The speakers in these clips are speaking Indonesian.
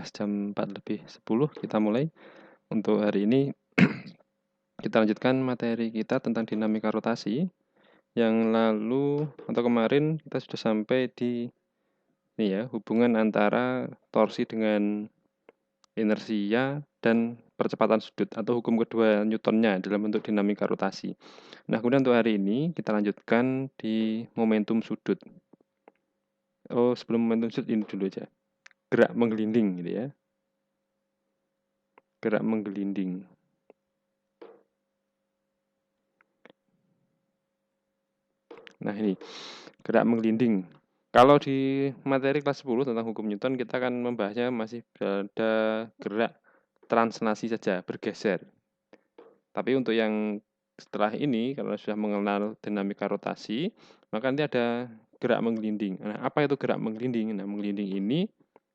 pas jam 4:10 kita mulai. Untuk hari ini kita lanjutkan materi kita tentang dinamika rotasi. Yang lalu atau kemarin kita sudah sampai di ini ya, hubungan antara torsi dengan inersia dan percepatan sudut atau hukum kedua Newtonnya dalam bentuk dinamika rotasi. Nah, kemudian untuk hari ini kita lanjutkan di momentum sudut. Oh, sebelum momentum sudut ini dulu aja. Gerak menggelinding gitu ya. Gerak menggelinding. Nah, ini gerak menggelinding. Kalau di materi kelas 10 tentang hukum Newton kita akan membahasnya masih pada gerak translasi saja, bergeser. Tapi untuk yang setelah ini, kalau sudah mengenal dinamika rotasi, maka nanti ada gerak menggelinding. Nah, apa itu gerak menggelinding? Nah, menggelinding ini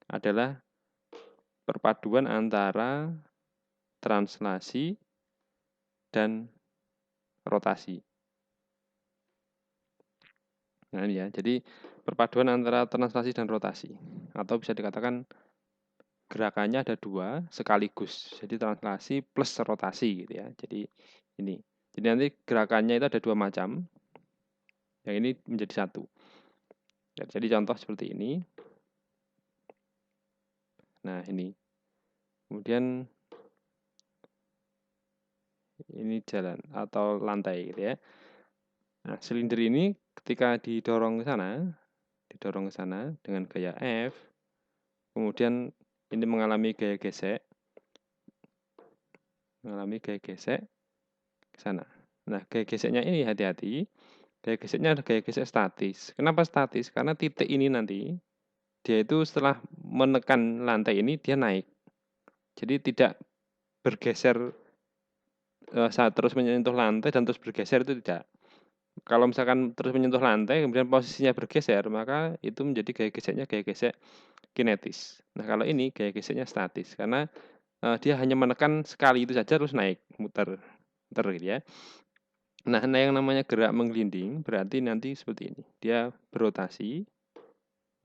adalah perpaduan antara translasi dan rotasi. Nah, ini ya. Jadi perpaduan antara translasi dan rotasi. Atau bisa dikatakan gerakannya ada dua sekaligus. Jadi translasi plus rotasi gitu ya. Jadi ini. Jadi nanti gerakannya itu ada dua macam. Yang ini menjadi satu. Ya, jadi contoh seperti ini. Nah, ini. Kemudian ini jalan atau lantai gitu ya. Nah, silinder ini ketika didorong ke sana dengan gaya F, kemudian ini mengalami gaya gesek ke sana. Nah, gaya geseknya ini hati-hati. Gaya geseknya ada gaya gesek statis. Kenapa statis? Karena titik ini nanti dia itu setelah menekan lantai ini dia naik. Jadi tidak bergeser saat terus menyentuh lantai dan terus bergeser, itu tidak. Kalau misalkan terus menyentuh lantai kemudian posisinya bergeser, maka itu menjadi gaya geseknya gaya gesek kinetis. Nah, kalau ini gaya geseknya statis karena dia hanya menekan sekali itu saja terus naik, muter gitu ya. Nah, yang namanya gerak menggelinding berarti nanti seperti ini. Dia berotasi,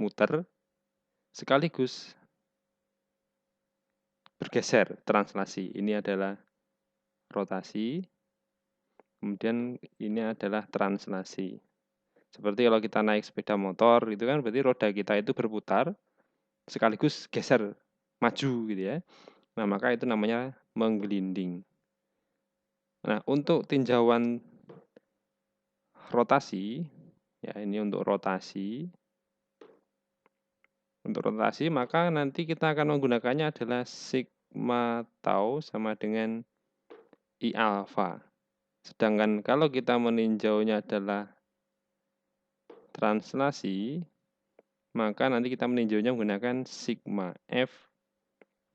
muter, sekaligus bergeser, translasi. Ini adalah rotasi, kemudian ini adalah translasi. Seperti kalau kita naik sepeda motor, itu kan berarti roda kita itu berputar, sekaligus geser, maju gitu ya. Nah, maka itu namanya menggelinding. Nah, untuk tinjauan rotasi, ya ini untuk rotasi. Untuk rotasi, maka nanti kita akan menggunakannya adalah sigma tau sama dengan I alpha. Sedangkan kalau kita meninjaunya adalah translasi, maka nanti kita meninjaunya menggunakan sigma F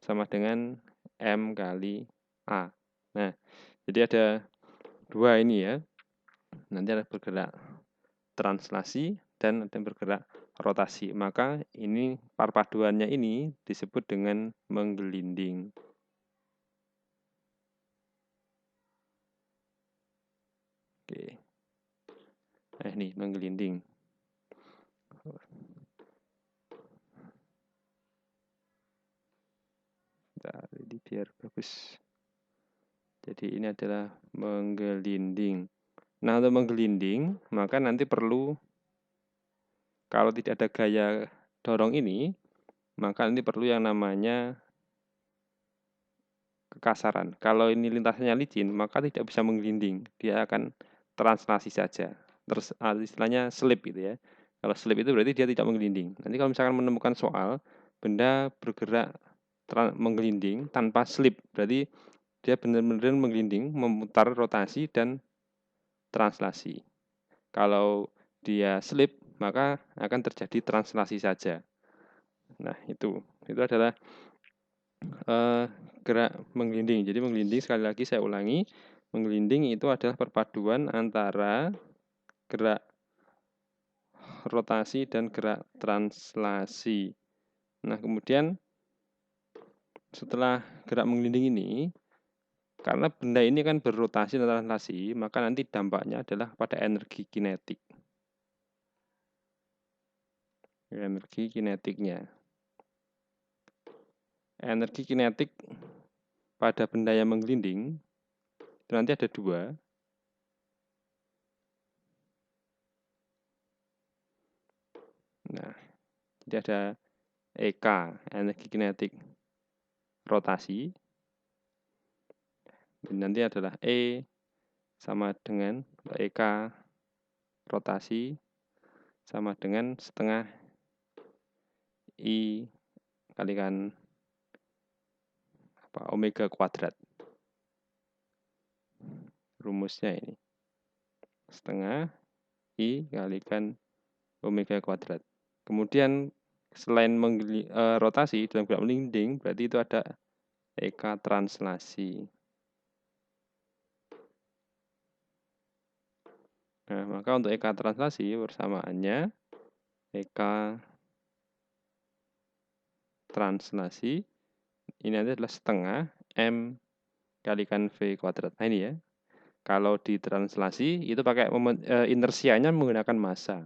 sama dengan M kali A. Nah, jadi ada dua ini ya. Nanti ada bergerak translasi dan ada bergerak rotasi. Maka ini perpaduannya ini disebut dengan menggelinding. Oke. Nah, ini menggelinding. Jadi biar bagus. Jadi ini adalah menggelinding. Nah, untuk menggelinding, maka nanti perlu, kalau tidak ada gaya dorong ini, maka nanti perlu yang namanya kekasaran. Kalau ini lintasannya licin, maka tidak bisa menggelinding. Dia akan translasi saja. Terus istilahnya slip gitu ya. Kalau slip itu berarti dia tidak menggelinding. Nanti kalau misalkan menemukan soal, benda bergerak menggelinding tanpa slip, berarti dia benar-benar menggelinding, memutar rotasi dan translasi. Kalau dia slip, maka akan terjadi translasi saja. Nah, itu adalah gerak menggelinding. Jadi menggelinding, sekali lagi saya ulangi, menggelinding itu adalah perpaduan antara gerak rotasi dan gerak translasi. Nah, kemudian setelah gerak menggelinding ini, karena benda ini kan berrotasi dan translasi, maka nanti dampaknya adalah pada energi kinetik. Energi kinetiknya. energi kinetik pada benda yang menggelinding itu nanti ada 2. Nah, jadi ada EK, energi kinetik rotasi. Dan nanti adalah E sama dengan EK rotasi sama dengan setengah I kalikan omega kuadrat. Rumusnya ini. Setengah I kalikan omega kuadrat. Kemudian selain rotasi dalam gerak melinding, berarti itu ada EK translasi. Nah, maka untuk EK translasi persamaannya EK translasi ini adalah setengah M kalikan V kuadrat. Nah ini ya. Kalau di translasi itu pakai inersianya menggunakan massa.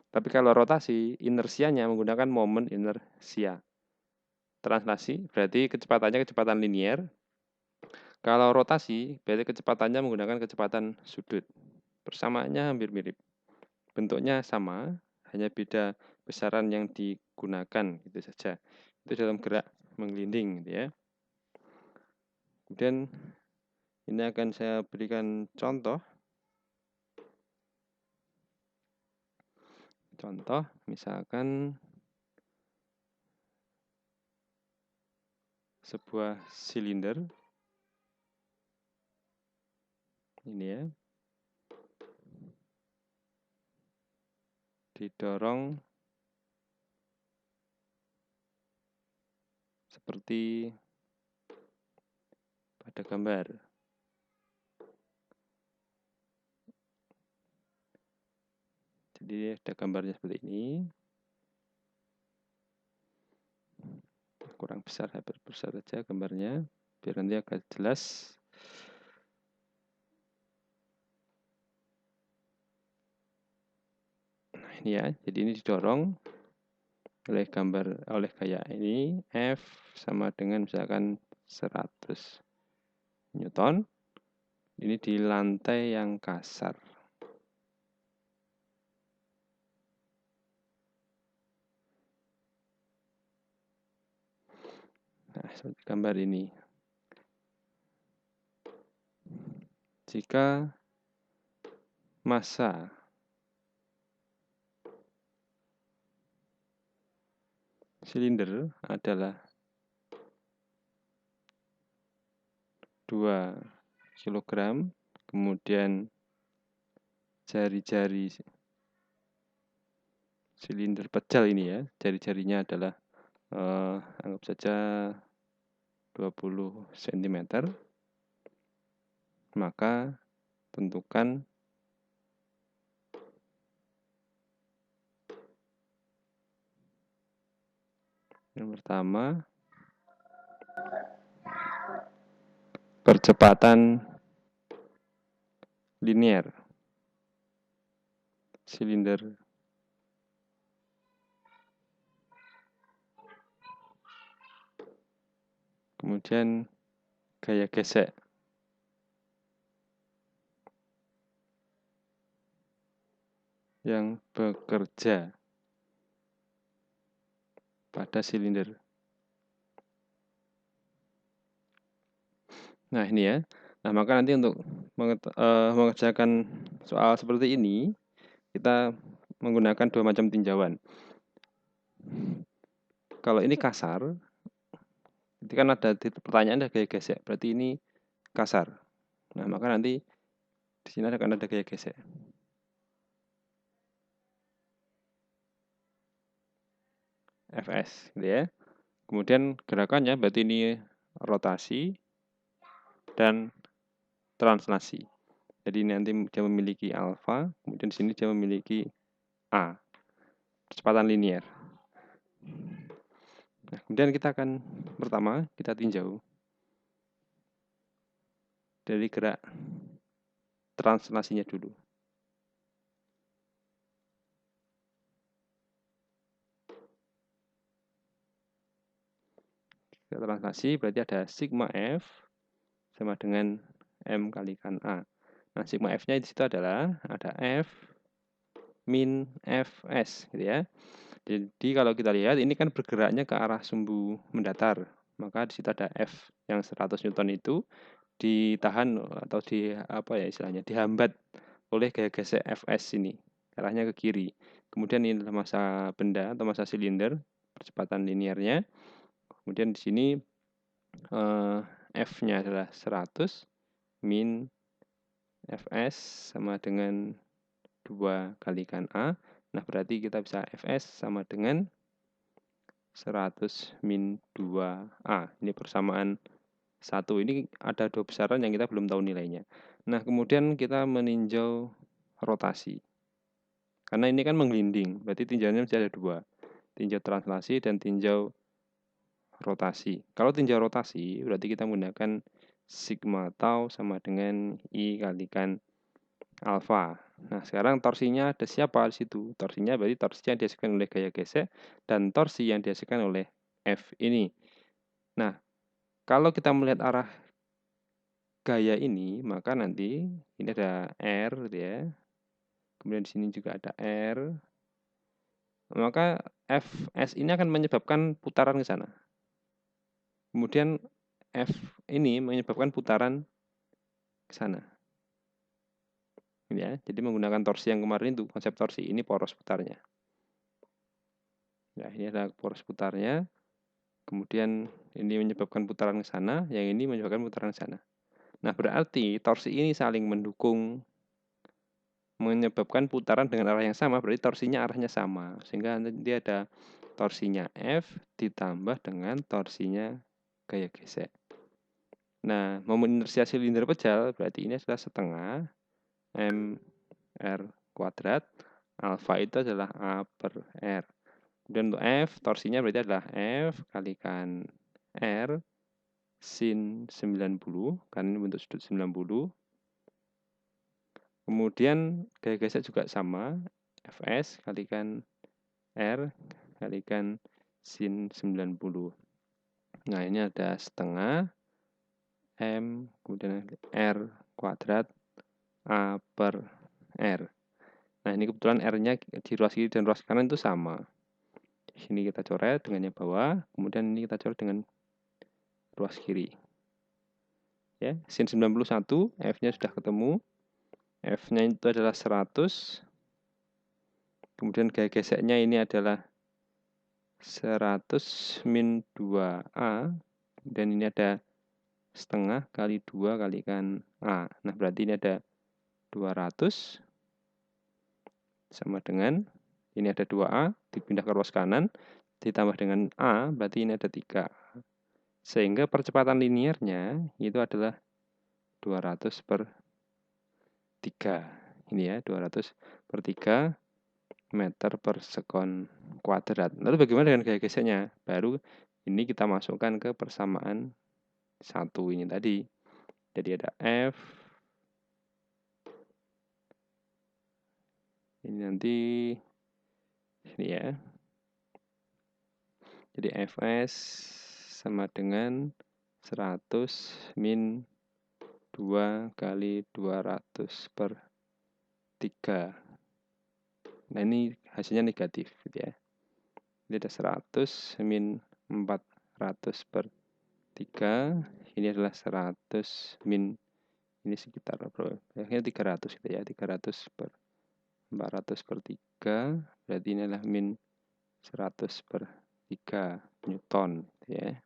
Tapi kalau rotasi inersianya menggunakan momen inersia. Translasi berarti kecepatannya kecepatan linier. Kalau rotasi berarti kecepatannya menggunakan kecepatan sudut. Persamaannya hampir mirip. Bentuknya sama, hanya beda besaran yang digunakan gitu saja. Itu dalam gerak menggelinding gitu ya. Kemudian ini akan saya berikan contoh. Contoh misalkan sebuah silinder ini ya. Didorong seperti pada gambar. Jadi ada gambarnya seperti ini. Kurang besar, saya perbesar saja gambarnya biar nanti agak jelas. Nah, ini ya. Jadi ini didorong oleh gaya ini, F sama dengan misalkan 100 Newton. Ini di lantai yang kasar. Nah, seperti gambar ini. Jika massa silinder adalah 2 kg, kemudian jari-jari silinder pejal ini ya, jari-jarinya adalah anggap saja 20 cm, maka tentukan yang pertama percepatan linier silinder. Kemudian gaya gesek. Yang bekerja pada silinder. Nah ini ya. Nah maka nanti untuk mengerjakan soal seperti ini, kita menggunakan 2 macam tinjauan. Kalau ini kasar, itu kan ada pertanyaan ada gaya gesek, berarti ini kasar. Nah maka nanti di sini akan ada gaya gesek. Fs, gitu ya. Kemudian gerakannya berarti ini rotasi dan translasi. Jadi nanti dia memiliki alfa, kemudian di sini dia memiliki A, kecepatan linier. Nah, kemudian kita akan pertama kita tinjau dari gerak translasinya dulu. Kita translasi berarti ada sigma F sama dengan M kalikan A. Nah, sigma F-nya di situ adalah ada F min Fs gitu ya. Jadi kalau kita lihat ini kan bergeraknya ke arah sumbu mendatar. Maka di situ ada F yang 100 Newton itu ditahan atau istilahnya dihambat oleh gaya gesek Fs ini. Arahnya ke kiri. Kemudian ini adalah massa benda atau massa silinder, percepatan linearnya. Kemudian di sini F-nya adalah 100 min Fs sama dengan 2 kalikan A. Nah, berarti kita bisa Fs sama dengan 100 min 2A. Ini persamaan 1. Ini ada 2 besaran yang kita belum tahu nilainya. Nah, kemudian kita meninjau rotasi. Karena ini kan menggelinding, berarti tinjauannya mesti ada 2. Tinjau translasi dan tinjau rotasi. Kalau tinjau rotasi, berarti kita menggunakan sigma tau sama dengan I kalikan alfa. Nah, sekarang torsinya ada siapa di situ? Torsinya berarti torsi yang dihasilkan oleh gaya gesek dan torsi yang dihasilkan oleh F ini. Nah, kalau kita melihat arah gaya ini, maka nanti ini ada R gitu ya. Kemudian di sini juga ada R. Maka Fs ini akan menyebabkan putaran ke sana. Kemudian F ini menyebabkan putaran ke sana. Ya, jadi menggunakan torsi yang kemarin itu, konsep torsi ini poros putarnya. Nah, ini ada poros putarnya. Kemudian ini menyebabkan putaran ke sana, yang ini menyebabkan putaran ke sana. Nah, berarti torsi ini saling mendukung, menyebabkan putaran dengan arah yang sama, berarti torsinya arahnya sama. Sehingga nanti ada torsinya F ditambah dengan torsinya gaya gesek. Nah, momen inersia silinder pejal berarti ini adalah setengah mr kuadrat. Alfa itu adalah A per R. Kemudian untuk F, torsinya berarti adalah F kalikan R sin 90, karena ini bentuk sudut 90. Kemudian gaya gesek juga sama, Fs kalikan R kalikan sin 90. Nah, ini ada setengah M, kemudian R kuadrat A per R. Nah, ini kebetulan R-nya di ruas kiri dan ruas kanan itu sama. Di sini kita coret dengan yang bawah, kemudian ini kita coret dengan ruas kiri. Ya, sin 91, F-nya sudah ketemu. F-nya itu adalah 100. Kemudian gaya geseknya ini adalah 100 min 2A. Dan ini ada setengah kali 2 kalikan A. Nah, berarti ini ada 200 sama dengan ini ada 2A dipindah ke ruas kanan ditambah dengan A, berarti ini ada 3. Sehingga percepatan linearnya itu adalah 200 per 3. Ini ya, 200 per 3 meter per sekon kuadrat. Lalu bagaimana dengan gaya geseknya? Baru ini kita masukkan ke persamaan 1 ini tadi. Jadi ada F. Ini nanti ini ya. Jadi Fs sama dengan 100 min 2 kali 200 per 3. Nah, ini hasilnya negatif gitu ya. Ini ada 100 min 400 per 3. Ini adalah 100 min, ini sekitar berapa? Akhirnya 300 gitu ya. 300 per 400 per 3. Berarti ini adalah min 100 per 3 Newton gitu ya.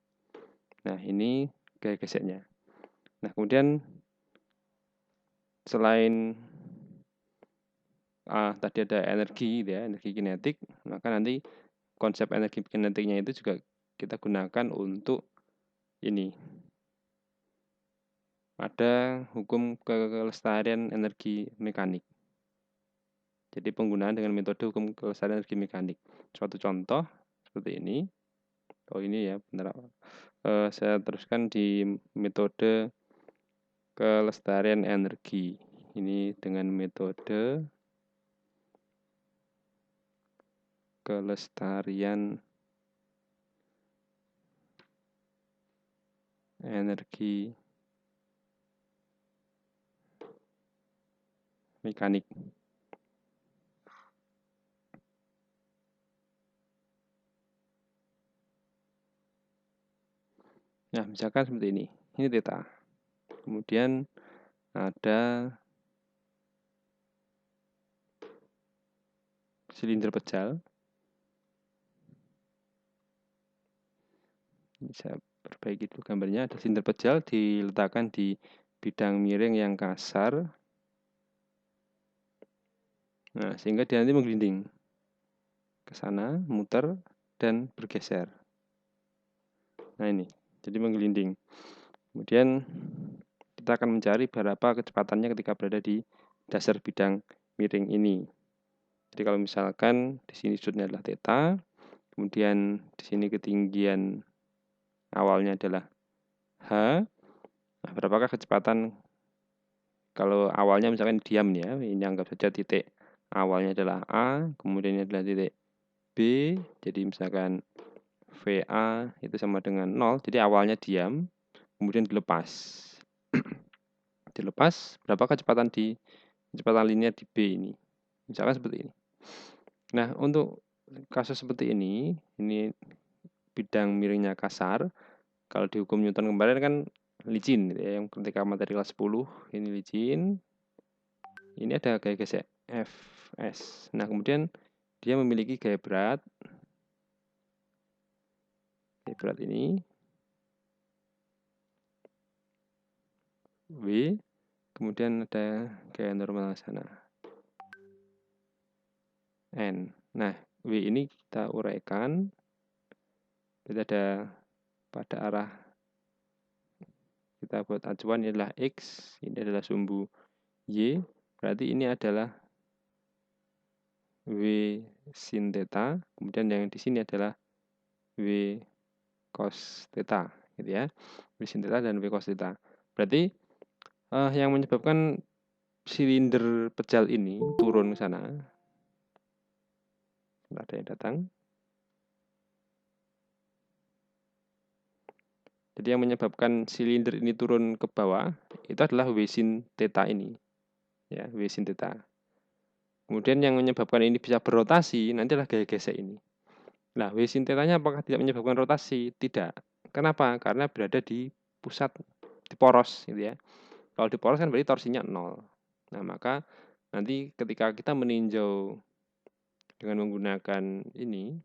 Nah, ini gaya geseknya. Nah, kemudian selain tadi ada energi ya, energi kinetik, maka nanti konsep energi kinetiknya itu juga kita gunakan untuk ini. Ada hukum kelestarian energi mekanik. Jadi penggunaan dengan metode hukum kelestarian energi mekanik. Suatu contoh seperti ini. Oh, ini ya, benar. Saya teruskan di metode kelestarian energi. Ini dengan metode kelestarian energi mekanik. Nah, misalkan seperti ini. Ini theta. Kemudian ada silinder pejal. Ini saya perbaiki dulu gambarnya. Ada silinder pejal diletakkan di bidang miring yang kasar. Nah, sehingga dia nanti menggelinding ke sana, muter, dan bergeser. Nah, ini. Jadi menggelinding. Kemudian kita akan mencari berapa kecepatannya ketika berada di dasar bidang miring ini. Jadi kalau misalkan di sini sudutnya adalah theta, kemudian di sini ketinggian awalnya adalah h. Nah, berapakah kecepatan kalau awalnya misalkan diam ya, ini anggap saja titik awalnya adalah A, kemudian ini adalah titik B, jadi misalkan VA itu sama dengan 0, jadi awalnya diam, kemudian dilepas. Dilepas, berapa kecepatan linear di B ini? Misalkan seperti ini. Nah, untuk kasus seperti ini bidang miringnya kasar. Kalau di hukum Newton kemarin kan licin gitu ya, yang ketika materi kelas 10 ini licin. Ini ada gaya gesek Fs. Nah, kemudian dia memiliki gaya berat. Gaya berat ini W, kemudian ada gaya normal sana N. Nah, W ini kita uraikan. Kita ada pada arah kita buat acuan, ini adalah X, ini adalah sumbu Y, berarti ini adalah W sin theta, kemudian yang di sini adalah W cos theta, gitu ya. W sin theta dan W cos theta. Berarti yang menyebabkan silinder pejal ini turun ke sana. Ada yang datang. Jadi yang menyebabkan silinder ini turun ke bawah itu adalah W sin theta ini. Ya, W sin theta. Kemudian yang menyebabkan ini bisa berotasi nanti adalah gaya gesek ini. Nah, W sin theta-nya apakah tidak menyebabkan rotasi? Tidak. Kenapa? Karena berada di pusat, di poros gitu ya. Kalau di poros kan berarti torsinya 0. Nah, maka nanti ketika kita meninjau dengan menggunakan ini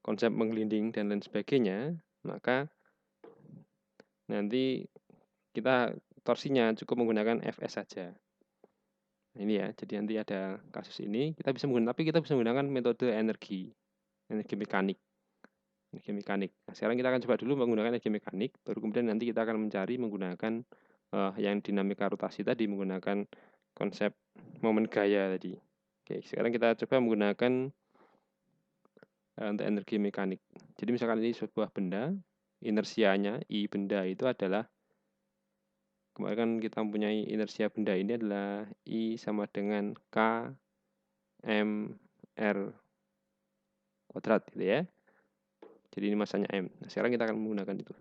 konsep menggelinding dan lain sebagainya, maka nanti kita torsinya cukup menggunakan Fs saja. Nah, ini ya, jadi nanti ada kasus ini kita bisa menggunakan, tapi kita bisa menggunakan metode energi mekanik. Energi mekanik. Nah, sekarang kita akan coba dulu menggunakan energi mekanik, baru kemudian nanti kita akan mencari menggunakan yang dinamika rotasi tadi, menggunakan konsep momen gaya tadi. Oke, sekarang kita coba menggunakan untuk energi mekanik. Jadi misalkan ini sebuah benda, inersianya I benda itu adalah, kemarin kan kita mempunyai inersia benda ini adalah I sama dengan K M R kuadrat gitu ya. Jadi ini masanya M. Nah, sekarang kita akan menggunakan itu.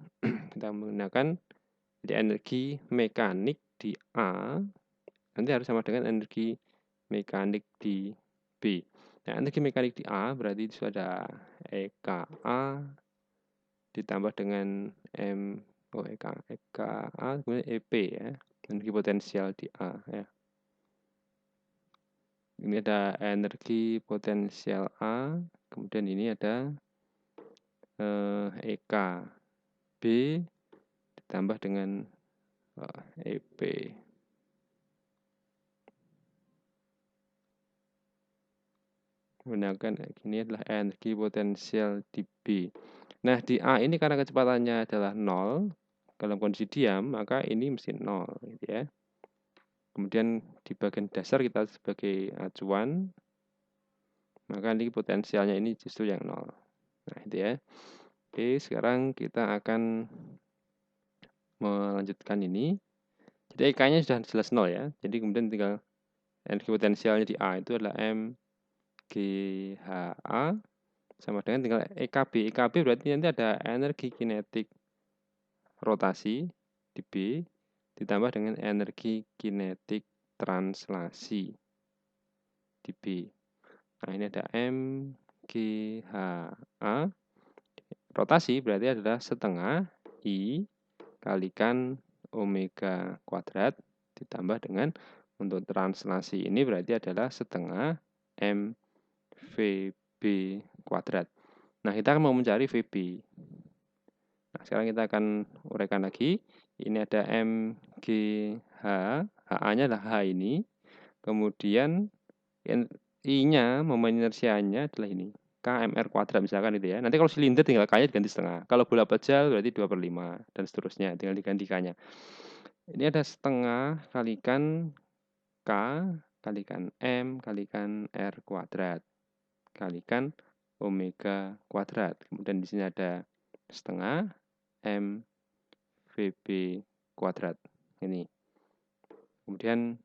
Kita menggunakan jadi energi mekanik di A nanti harus sama dengan energi mekanik di B. Nah, energi mekanik di A berarti itu ada EKA ditambah dengan EKA kemudian EP ya, energi potensial di A ya. Ini ada energi potensial A, kemudian ini ada EK B ditambah dengan EP. Menggunakan ini adalah energi potensial di B. Nah, di A ini karena kecepatannya adalah 0, dalam kondisi diam, maka ini mesti 0 gitu ya. Kemudian di bagian dasar kita sebagai acuan, maka ini potensialnya ini justru yang 0. Nah, itu ya. Oke, sekarang kita akan melanjutkan ini. Jadi EK-nya sudah jelas 0 ya. Jadi kemudian tinggal energi potensialnya di A itu adalah MGHA sama dengan tinggal EKB. EKB berarti nanti ada energi kinetik rotasi di B ditambah dengan energi kinetik translasi di B. Nah, ini ada M, G, H, A. Rotasi berarti adalah setengah I kalikan omega kuadrat ditambah dengan untuk translasi ini berarti adalah setengah M VB kuadrat. Nah, kita mau mencari VB. Nah, sekarang kita akan uraikan lagi. Ini ada M, G, H. HA-nya adalah H ini. Kemudian I-nya, momen inersianya adalah ini. KMR kuadrat misalkan itu ya. Nanti kalau silinder tinggal K-nya diganti setengah. Kalau bola pejal berarti 2/5 dan seterusnya. Tinggal diganti K-nya. Ini ada setengah kalikan K kalikan M kalikan R kuadrat kalikan omega kuadrat. Kemudian di sini ada setengah M VB kuadrat. Ini. Kemudian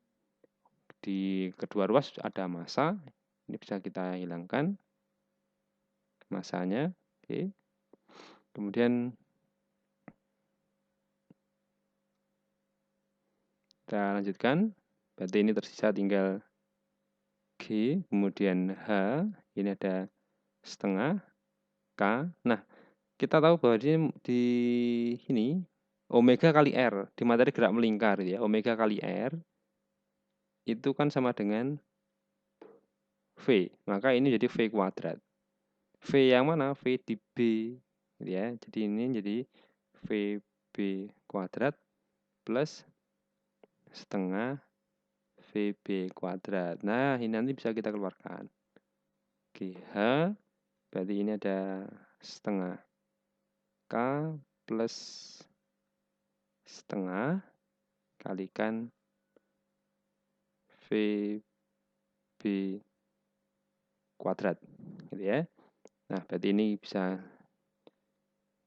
di kedua ruas ada massa. Ini bisa kita hilangkan massanya. Oke. Kemudian kita lanjutkan. Berarti ini tersisa tinggal G, kemudian H. Ini ada setengah K. Nah, kita tahu bahwa di ini omega kali R di materi gerak melingkar ya. Omega kali R itu kan sama dengan V. Maka ini jadi V kuadrat. V yang mana? V di B ya. Jadi ini jadi VB kuadrat plus setengah VB kuadrat. Nah, ini nanti bisa kita keluarkan. GH berarti ini ada setengah K plus setengah kalikan VB kuadrat gitu ya. Nah, berarti ini bisa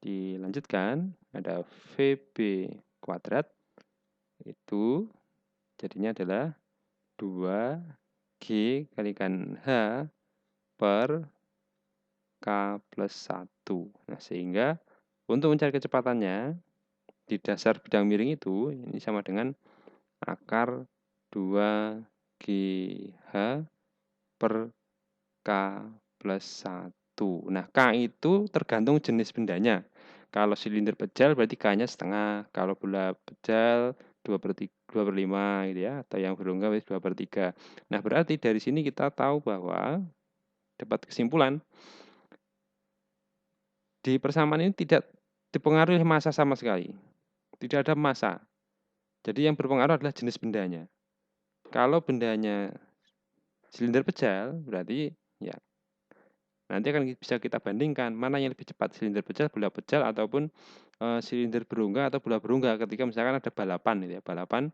dilanjutkan. Ada VB kuadrat itu jadinya adalah 2G kalikan H per K plus 1. Nah, sehingga untuk mencari kecepatannya di dasar bidang miring itu ini sama dengan akar 2GH per K plus 1. Nah, K itu tergantung jenis bendanya. Kalau silinder pejal berarti K-nya setengah. Kalau bola pejal 2/5 gitu ya. Atau yang berongga 2/3. Nah, berarti dari sini kita tahu bahwa dapat kesimpulan di persamaan ini tidak dipengaruhi massa sama sekali. Tidak ada massa. Jadi yang berpengaruh adalah jenis bendanya. Kalau bendanya silinder pejal, berarti ya nanti akan bisa kita bandingkan mana yang lebih cepat, silinder pejal, bola pejal, ataupun silinder berongga atau bola berongga. Ketika misalkan ada balapan, gitu ya, balapan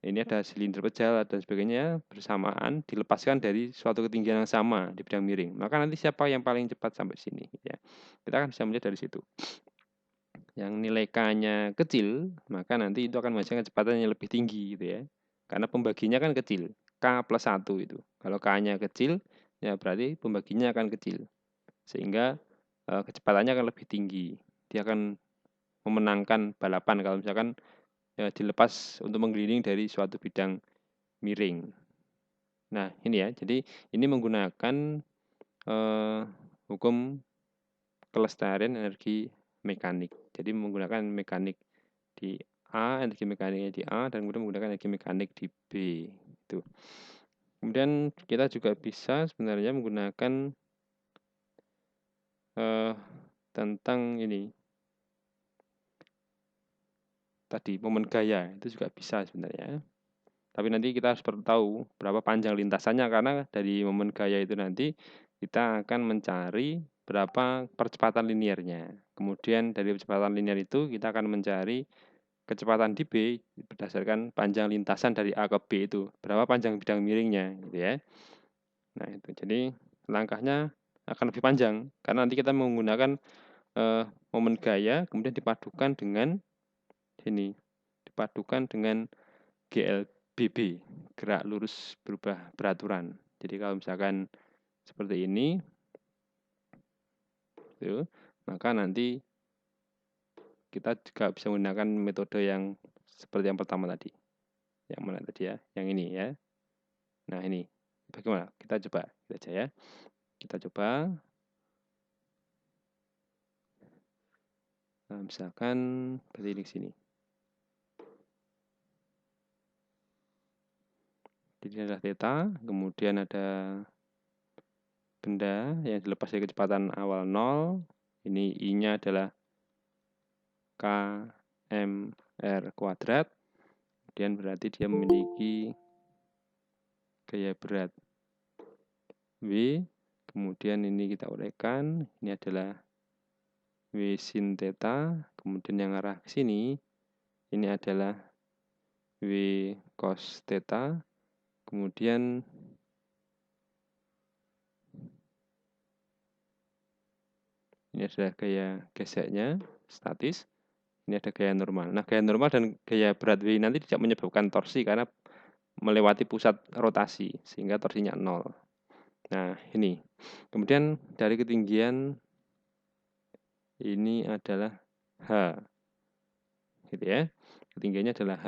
ini ada silinder pejal dan sebagainya bersamaan dilepaskan dari suatu ketinggian yang sama di bidang miring. Maka nanti siapa yang paling cepat sampai sini, gitu ya. Kita akan bisa melihat dari situ. Yang nilai K-nya kecil, maka nanti itu akan menghasilkan kecepatan yang lebih tinggi gitu ya. Karena pembaginya kan kecil, K plus 1 itu. Kalau K-nya kecil, ya berarti pembaginya akan kecil. Sehingga kecepatannya akan lebih tinggi. Dia akan memenangkan balapan kalau misalkan dilepas untuk menggelinding dari suatu bidang miring. Nah, ini ya. Jadi ini menggunakan hukum kelestarian energi mekanik. Jadi menggunakan mekanik di A, energi mekaniknya di A, dan kemudian menggunakan energi mekanik di B. Itu. Kemudian kita juga bisa sebenarnya menggunakan tentang ini tadi momen gaya itu juga bisa sebenarnya. Tapi nanti kita harus tahu berapa panjang lintasannya karena dari momen gaya itu nanti kita akan mencari berapa percepatan linearnya. Kemudian dari percepatan linear itu kita akan mencari kecepatan di B berdasarkan panjang lintasan dari A ke B itu. Berapa panjang bidang miringnya gitu ya. Nah, itu. Jadi langkahnya akan lebih panjang karena nanti kita menggunakan momen gaya kemudian dipadukan dengan ini. Dipadukan dengan GLBB, gerak lurus berubah beraturan. Jadi kalau misalkan seperti ini, itu, maka nanti kita juga bisa menggunakan metode yang seperti yang pertama tadi. Yang mana tadi ya? Yang ini ya. Nah, ini. Bagaimana? Kita coba aja ya. Kita coba. Nah, misalkan berarti di sini. Jadi adalah theta, kemudian ada benda yang dilepas dari kecepatan awal 0. Ini I-nya adalah kmr kuadrat. Kemudian berarti dia memiliki gaya berat V. Kemudian ini kita uraikan, ini adalah W sin theta. Kemudian yang arah ke sini, ini adalah W cos theta. Kemudian ini adalah gaya geseknya, statis. Ini ada gaya normal. Nah, gaya normal dan gaya berat V nanti tidak menyebabkan torsi karena melewati pusat rotasi, sehingga torsinya 0. Nah, ini. Kemudian dari ketinggian ini adalah H. Gitu ya. Ketinggiannya adalah H.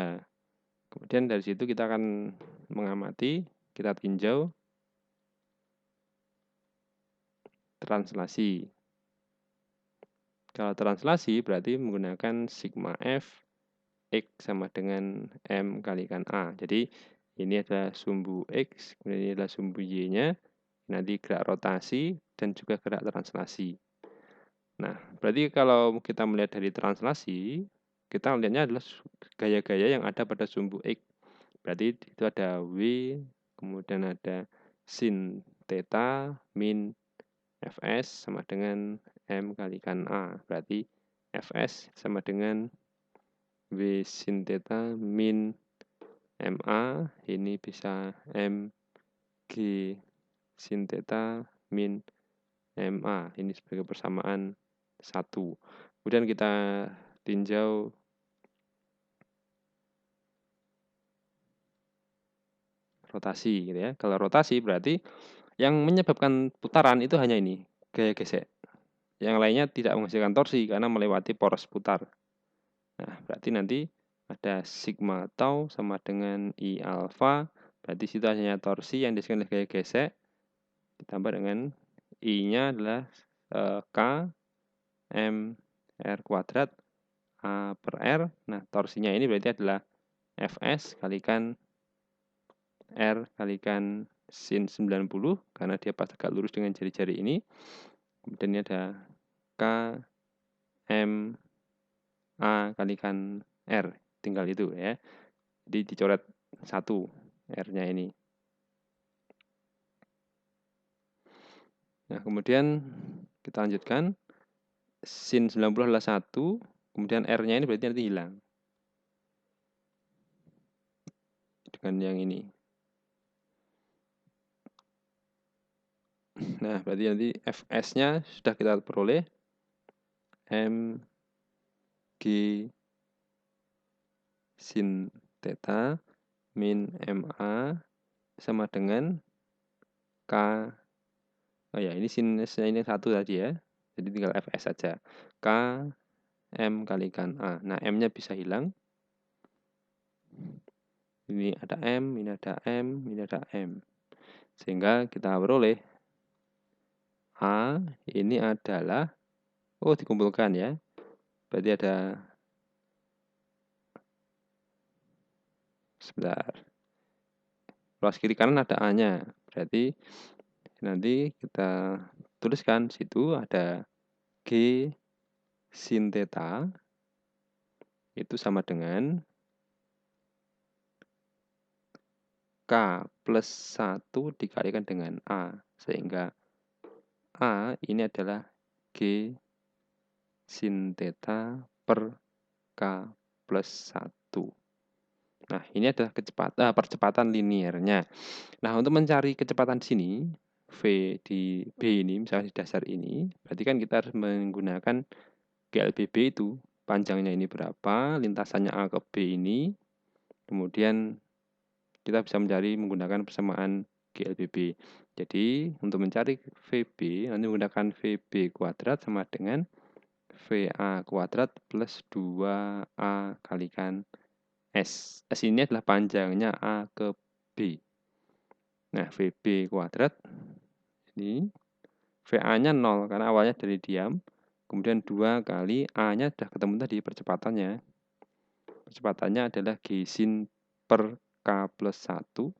Kemudian dari situ kita akan mengamati, kita tinjau translasi. Kalau translasi berarti menggunakan sigma F X sama dengan M kalikan A. Jadi ini adalah sumbu X, kemudian ini adalah sumbu Y-nya, nanti gerak rotasi dan juga gerak translasi. Nah, berarti kalau kita melihat dari translasi, kita melihatnya adalah gaya-gaya yang ada pada sumbu X. Berarti itu ada W, kemudian ada sin theta min Fs sama dengan M kalikan A. Berarti Fs sama dengan W sin theta min MA. Ini bisa MG sin theta min MA. Ini sebagai persamaan 1. Kemudian kita tinjau rotasi gitu ya. Kalau rotasi berarti yang menyebabkan putaran itu hanya ini, gaya gesek. Yang lainnya tidak menghasilkan torsi karena melewati poros putar. Nah, berarti nanti ada sigma tau sama dengan I alfa. Berarti situ hanya torsi yang dihasilkan oleh gaya gesek. Ditambah dengan I-nya adalah K M R kuadrat A per R. Nah, torsinya ini berarti adalah Fs kalikan R kalikan sin 90 karena dia pas tegak lurus dengan jari-jari ini. Kemudian ini ada K M A kalikan R, tinggal itu ya. Jadi dicoret 1 R-nya ini. Nah, kemudian kita lanjutkan. Sin 90 adalah 1, kemudian R-nya ini berarti nanti hilang. Dengan yang ini. Nah, berarti nanti Fs-nya sudah kita peroleh. M G sin theta min MA sama dengan K. Oh ya, ini sinusnya ini 1 tadi ya. Jadi tinggal Fs saja. K M kalikan A. Nah, M-nya bisa hilang. Ini ada M, ini ada M, ini ada M. Sehingga kita peroleh A ini adalah, dikumpulkan ya. Berarti ada, sebentar. Ruas kiri kanan ada A-nya. Berarti nanti kita tuliskan situ ada G sin theta itu sama dengan K plus 1 dikalikan dengan A. Sehingga A ini adalah G sin theta per K plus 1. Nah, ini adalah percepatan liniernya. Nah, untuk mencari kecepatan di sini, V di B ini, misalnya di dasar ini, berarti kan kita harus menggunakan GLBB itu. Panjangnya ini berapa, lintasannya A ke B ini, kemudian kita bisa mencari menggunakan persamaan GLBB. Jadi, untuk mencari VB, nanti menggunakan VB kuadrat sama dengan VA kuadrat plus 2A kalikan S. S ini adalah panjangnya A ke B. Nah, VB kuadrat ini VA-nya 0 karena awalnya dari diam. Kemudian 2 kali A-nya sudah ketemu tadi percepatannya. Percepatannya adalah G sin per K plus 1.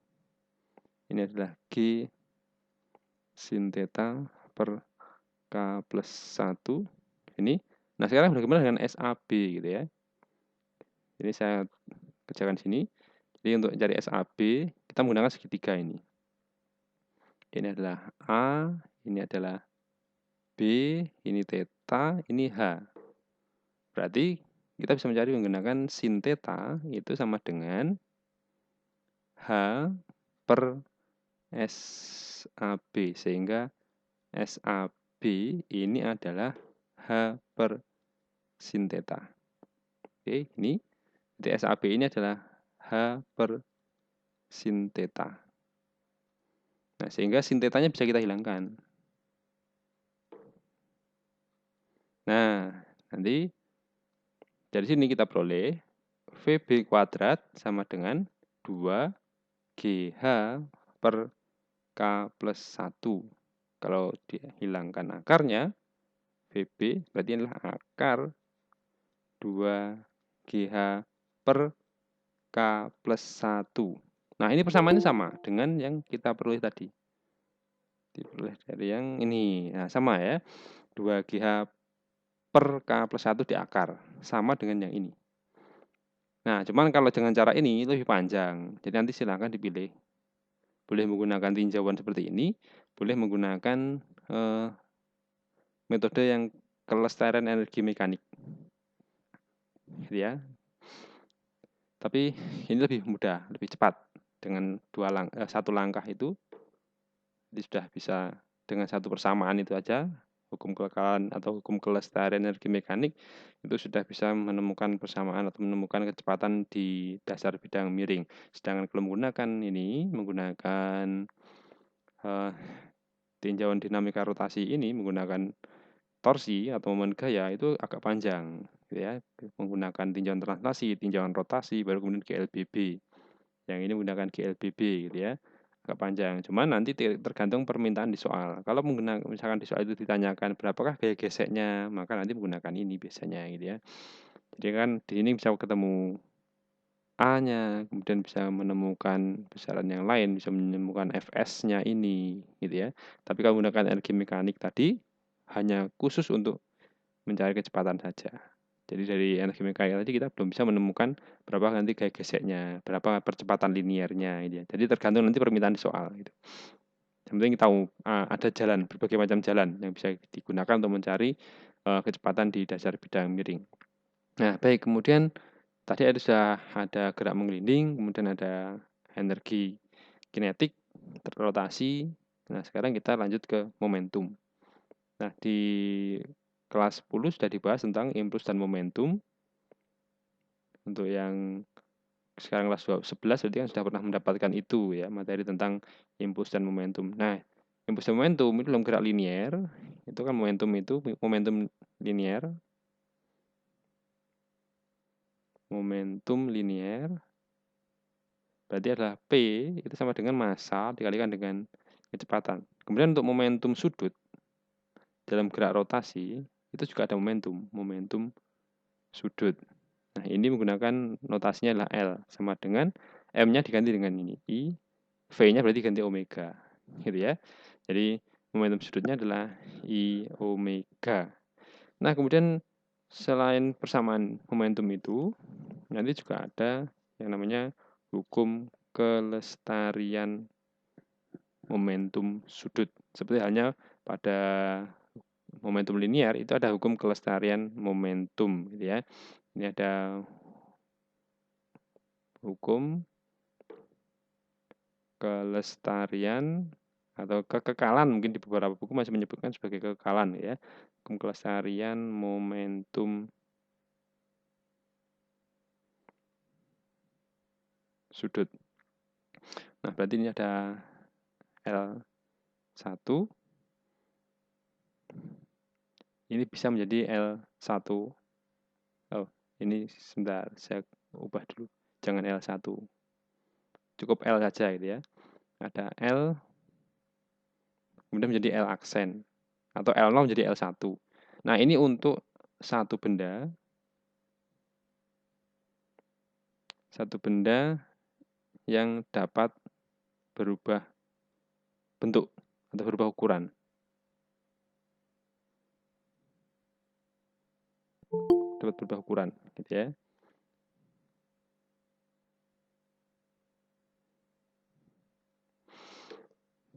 Ini adalah G sin theta per K plus 1. Ini. Nah, sekarang bagaimana dengan SAB gitu ya. Ini saya kerjakan sini. Jadi untuk cari SAB, kita menggunakan segitiga ini. Ini adalah A, ini adalah B, ini theta, ini H. Berarti kita bisa mencari menggunakan sin theta itu sama dengan H per SAB. Sehingga SAB ini adalah H per sin theta. Oke, ini. Jadi SAB ini adalah H per sin theta. Nah, sehingga sin theta-nya bisa kita hilangkan. Nah, nanti dari sini kita peroleh VB kuadrat sama dengan 2GH per K plus 1. Kalau dihilangkan akarnya, VB berarti adalah akar 2GH per K plus 1. Nah, ini persamaannya sama dengan yang kita peroleh tadi. Diperoleh dari yang ini. Nah, sama ya. 2GH per K plus 1 di akar. Sama dengan yang ini. Nah, cuman kalau dengan cara ini lebih panjang. Jadi nanti silakan dipilih. Boleh menggunakan tinjauan seperti ini. Boleh menggunakan metode yang kelestarian energi mekanik. Gitu ya. Tapi ini lebih mudah, lebih cepat. Dengan satu langkah itu, jadi sudah bisa dengan satu persamaan itu aja, hukum kekekalan atau hukum kelestarian energi mekanik, itu sudah bisa menemukan persamaan atau menemukan kecepatan di dasar bidang miring. Sedangkan kalau menggunakan tinjauan dinamika rotasi ini, menggunakan torsi atau momen gaya itu agak panjang. Gitu ya. Menggunakan tinjauan translasi, tinjauan rotasi, baru kemudian GLBB. Yang ini menggunakan GLBB gitu ya. Agak panjang. Cuman nanti tergantung permintaan di soal. Kalau misalkan di soal itu ditanyakan berapakah gaya geseknya, maka nanti menggunakan ini biasanya gitu ya. Jadi kan di sini bisa ketemu A-nya, kemudian bisa menemukan besaran yang lain, bisa menemukan Fs-nya ini gitu ya. Tapi kalau menggunakan energi mekanik tadi hanya khusus untuk mencari kecepatan saja. Jadi dari energi mekanik tadi kita belum bisa menemukan berapa nanti gaya geseknya, berapa percepatan linearnya gitu ya. Jadi tergantung nanti permintaan di soal gitu. Yang penting kita tahu ada jalan, berbagai macam jalan yang bisa digunakan untuk mencari kecepatan di dasar bidang miring. Nah, baik, kemudian tadi sudah ada gerak menggelinding, kemudian ada energi kinetik, rotasi. Nah, sekarang kita lanjut ke momentum. Nah, di kelas 10 sudah dibahas tentang impuls dan momentum. Untuk yang sekarang kelas 11 berarti kan sudah pernah mendapatkan itu ya, materi tentang impuls dan momentum. Nah, impuls dan momentum itu dalam gerak linear, itu kan momentum linear. Momentum linear berarti adalah P itu sama dengan massa dikalikan dengan kecepatan. Kemudian untuk momentum sudut dalam gerak rotasi itu juga ada momentum sudut. Nah, ini menggunakan notasinya adalah L sama dengan M-nya diganti dengan ini I, V-nya berarti ganti omega, gitu ya. Jadi momentum sudutnya adalah I omega. Nah, kemudian selain persamaan momentum itu, nanti juga ada yang namanya hukum kelestarian momentum sudut. Seperti halnya pada momentum linear itu ada hukum kelestarian momentum, gitu ya. Ini ada hukum kelestarian atau kekekalan, mungkin di beberapa buku masih menyebutkan sebagai kekekalan ya. Hukum kelestarian momentum sudut. Nah, berarti ini ada L1, Ini bisa menjadi L1. Oh, ini sebentar, saya ubah dulu. Jangan L1. Cukup L saja gitu ya. Ada L, kemudian menjadi L aksen. Atau L0 menjadi L1. Nah, ini untuk satu benda yang dapat berubah bentuk atau berubah ukuran. Dapat berubah ukuran, gitu ya.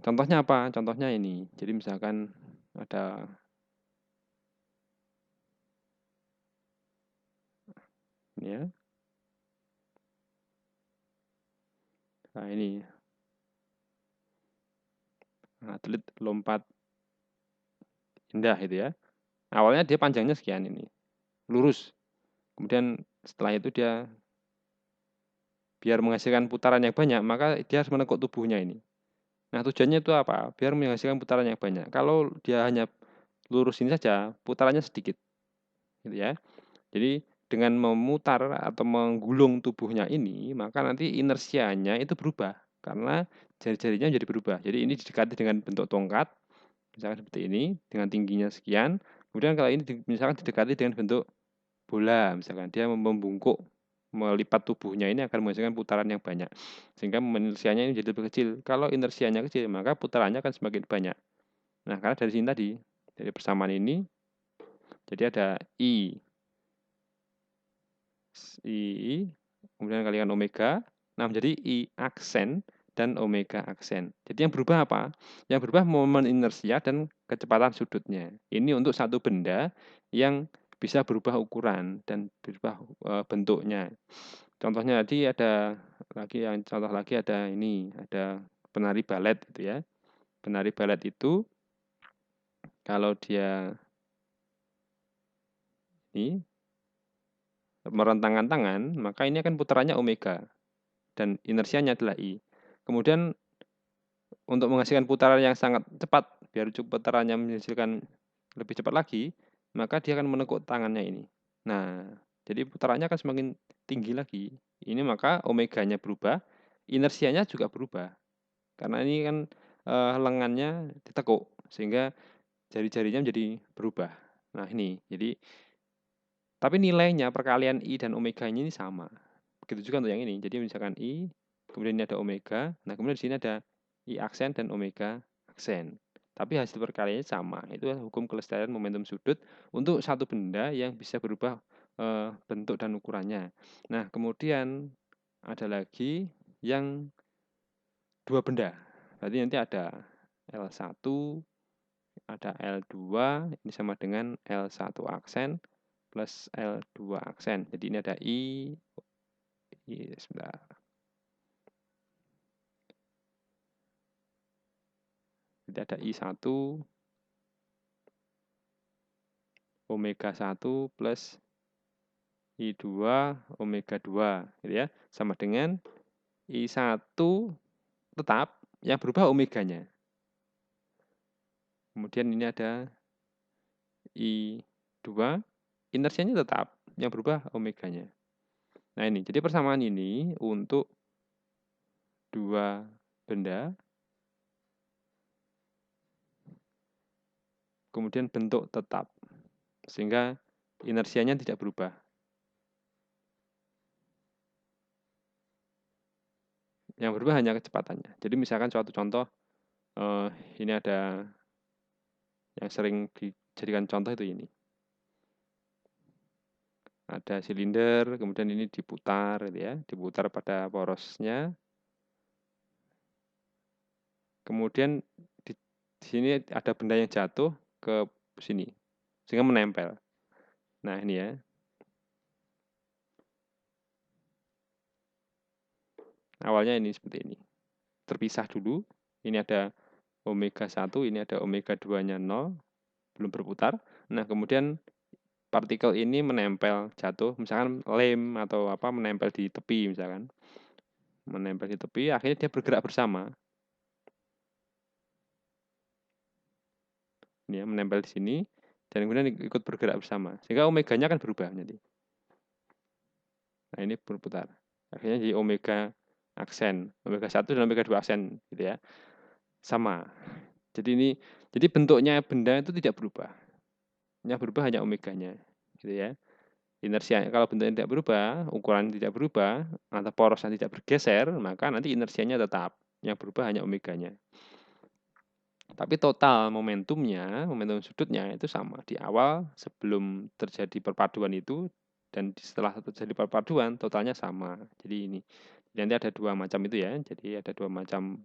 Contohnya apa? Contohnya ini. Jadi misalkan ada ini ya. Nah, ini atlet lompat indah itu ya. Awalnya dia panjangnya sekian ini. Lurus. Kemudian setelah itu dia biar menghasilkan putaran yang banyak, maka dia harus menekuk tubuhnya ini. Nah, tujuannya itu apa? Biar menghasilkan putaran yang banyak. Kalau dia hanya lurus ini saja, putarannya sedikit. Gitu ya. Jadi dengan memutar atau menggulung tubuhnya ini, maka nanti inersianya itu berubah karena jari-jarinya menjadi berubah. Jadi ini didekati dengan bentuk tongkat, misalkan seperti ini, dengan tingginya sekian. Kemudian kalau ini misalkan didekati dengan bentuk bola, misalkan dia membungkuk, melipat tubuhnya ini akan menghasilkan putaran yang banyak. Sehingga inersianya ini jadi lebih kecil. Kalau inersianya kecil, maka putarannya akan semakin banyak. Nah, karena dari sini tadi, dari persamaan ini, jadi ada I, kemudian kalikan omega. Nah, menjadi I aksen dan omega aksen. Jadi yang berubah apa? Yang berubah momen inersia dan kecepatan sudutnya. Ini untuk satu benda yang bisa berubah ukuran dan berubah bentuknya. Contohnya tadi ada ini, ada penari balet gitu ya. Penari balet itu kalau dia ini merentangkan tangan, maka ini akan putarannya omega dan inersianya adalah I. Kemudian untuk menghasilkan putaran yang sangat cepat, biar putarannya menghasilkan lebih cepat lagi, maka dia akan menekuk tangannya ini. Nah, jadi putarannya akan semakin tinggi lagi. Ini maka omeganya berubah, inersianya juga berubah. Karena ini kan lengannya ditekuk, sehingga jari-jarinya menjadi berubah. Nah ini, jadi tapi nilainya perkalian I dan omega ini sama. Begitu juga untuk yang ini. Jadi misalkan I, kemudian ini ada omega. Nah, kemudian di sini ada I aksen dan omega aksen. Tapi hasil perkaliannya sama. Itu hukum kelestarian momentum sudut untuk satu benda yang bisa berubah bentuk dan ukurannya. Nah, kemudian ada lagi yang dua benda. Berarti nanti ada L1, ada L2, ini sama dengan L1 aksen plus L2 aksen. Jadi ini ada sebentar. Jadi ada I1 omega 1 plus I2 omega 2 gitu ya. Sama dengan I1 tetap yang berubah omeganya. Kemudian ini ada I2 inersianya tetap yang berubah omeganya. Nah ini, jadi persamaan ini untuk dua benda, kemudian bentuk tetap, sehingga inersianya tidak berubah. Yang berubah hanya kecepatannya. Jadi misalkan suatu contoh, ini ada yang sering dijadikan contoh itu ini. Ada silinder, kemudian ini diputar, gitu ya, diputar pada porosnya. Kemudian di sini ada benda yang jatuh ke sini, sehingga menempel. Nah ini ya. Awalnya ini seperti ini. Terpisah dulu. Ini ada omega 1, ini ada omega 2-nya 0, belum berputar. Nah, kemudian partikel ini menempel, jatuh, misalkan lem atau apa menempel di tepi misalkan. Menempel di tepi, akhirnya dia bergerak bersama. Ini ya, menempel di sini dan kemudian ikut bergerak bersama. Sehingga omeganya kan berubah nanti. Nah, ini berputar. Akhirnya jadi omega aksen, omega 1 dan omega 2 aksen gitu ya. Sama. Jadi bentuknya benda itu tidak berubah. Yang berubah hanya omeganya, gitu ya. Inersianya kalau bentuknya tidak berubah, ukuran tidak berubah, atau porosnya tidak bergeser, maka nanti inersianya tetap. Yang berubah hanya omeganya. Tapi total momentumnya, momentum sudutnya itu sama. Di awal sebelum terjadi perpaduan itu dan setelah terjadi perpaduan totalnya sama. Jadi ini nanti ada dua macam itu ya. Jadi ada dua macam